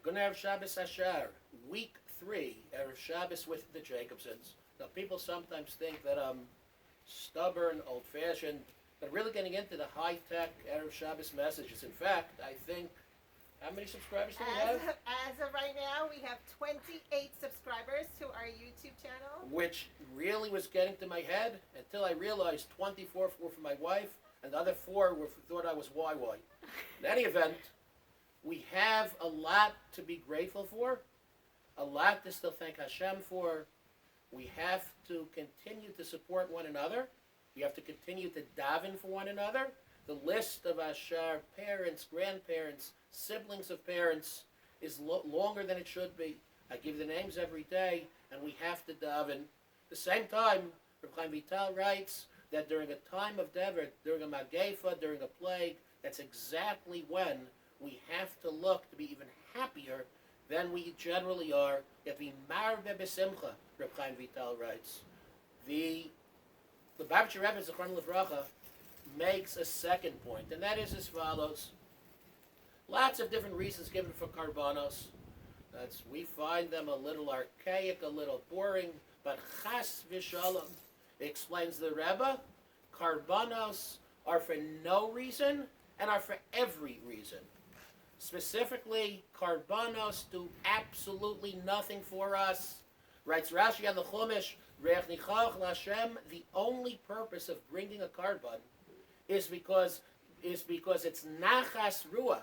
Good Erev Shabbos Ashar, week 3, Erev Shabbos with the Jacobsons. Now, people sometimes think that I'm stubborn, old-fashioned, but really getting into the high-tech Erev Shabbos messages. In fact, I think, how many subscribers do we have? As of right now, we have 28 subscribers to our YouTube channel. Which really was getting to my head until I realized 24 were for my wife, and the other 4 thought I was YY. In any event, we have a lot to be grateful for, a lot to still thank Hashem for. We have to continue to support one another. We have to continue to daven for one another. The list of Ashar parents, grandparents, siblings of parents is longer than it should be. I give the names every day, and we have to daven. At the same time, Reb Chaim Vital writes that during a time of Dever, during a Magefa, during a plague, that's exactly when we have to look to be even happier than we generally are. You have to be marbe b'simcha, Reb Chaim Vital writes. The Babcher Rebbe, Zechron Livracha, makes a second point, and that is as follows. Lots of different reasons given for karbanos. We find them a little archaic, a little boring, but chas v'shalom, explains the Rebbe, karbanos are for no reason and are for every reason. Specifically, karbanos do absolutely nothing for us. Writes Rashi on the Chumash, Re'ech nichach l'Hashem, the only purpose of bringing a karban is because it's nachas ruach.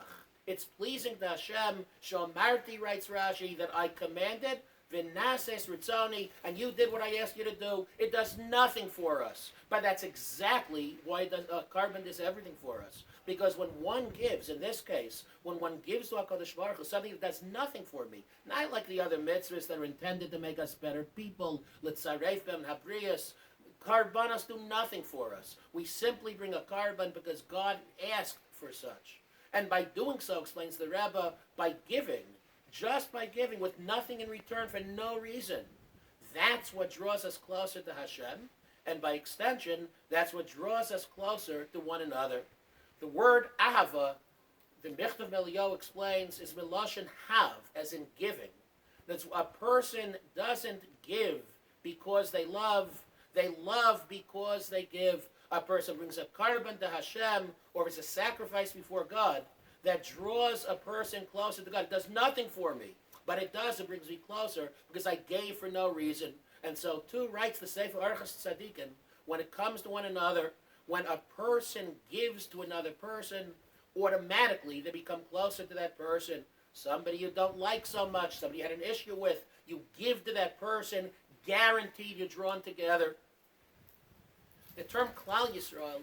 It's pleasing to Hashem. Shomarti, writes Rashi, that I commanded, v'nases ritzoni, and you did what I asked you to do. It does nothing for us. But that's exactly why the karban does everything for us. Because when one gives, in this case, when one gives to HaKadosh Baruch Hu something that does nothing for me, not like the other mitzvahs that are intended to make us better people, litzaref bem habrius, karbanos do nothing for us. We simply bring a karban because God asked for such. And by doing so, explains the Rebbe, by giving, just by giving with nothing in return for no reason, that's what draws us closer to Hashem. And by extension, that's what draws us closer to one another. The word ahava, the Michtav Meliyahu explains, is milashon hav, as in giving. That's a person doesn't give because they love because they give. A person brings a karban to Hashem, or it's a sacrifice before God, that draws a person closer to God. It does nothing for me, but it brings me closer, because I gave for no reason. And so, too, writes the Sefer Archas Tzadikim, when it comes to one another, when a person gives to another person, automatically they become closer to that person. Somebody you don't like so much, somebody you had an issue with, you give to that person, guaranteed you're drawn together. The term Klal Yisrael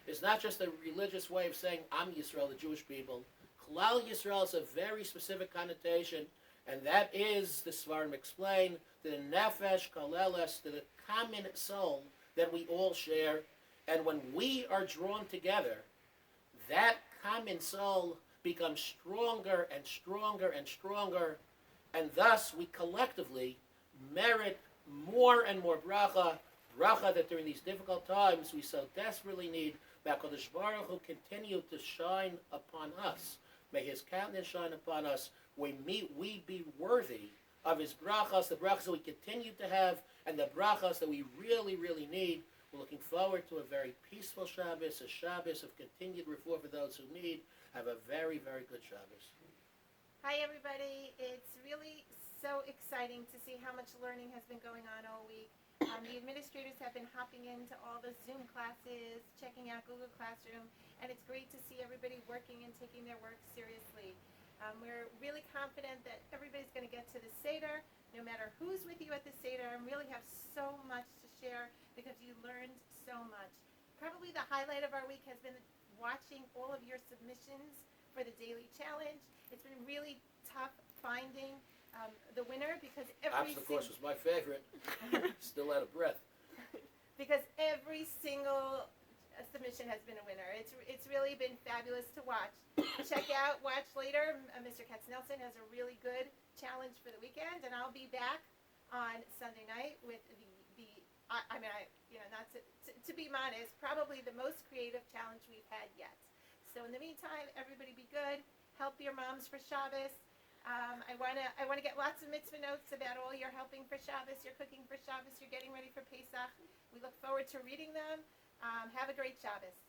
is not just a religious way of saying Am Yisrael, the Jewish people. Klal Yisrael is a very specific connotation, and that is, the Svarim explain, to the Nefesh Kaleles, to the common soul that we all share. And when we are drawn together, that common soul becomes stronger and stronger and stronger, and thus we collectively merit more and more bracha that during these difficult times we so desperately need. May HaKadosh Baruch Hu continue to shine upon us. May His countenance shine upon us. We be worthy of His brachas, the brachas that we continue to have, and the brachas that we really, really need. We're looking forward to a very peaceful Shabbos, a Shabbos of continued refuah for those who need. Have a very, very good Shabbos. Hi, everybody. It's really so exciting to see how much learning has been going on all week. The administrators have been hopping into all the Zoom classes, checking out Google Classroom, and it's great to see everybody working and taking their work seriously. We're really confident that everybody's going to get to the Seder, no matter who's with you at the Seder, and really have so much to share because you learned so much. Probably the highlight of our week has been watching all of your submissions for the daily challenge. It's been really tough finding the winner because Obstacle course was my favorite. Still out of breath. Because every single submission has been a winner. It's really been fabulous to watch. Watch later. Mr. Katz-Nelson has a really good challenge for the weekend, and I'll be back on Sunday night with not to be modest, probably the most creative challenge we've had yet. So in the meantime, everybody be good. Help your moms for Shabbos. I wanna get lots of mitzvah notes about all your helping for Shabbos, your cooking for Shabbos, you're getting ready for Pesach. We look forward to reading them. Have a great Shabbos.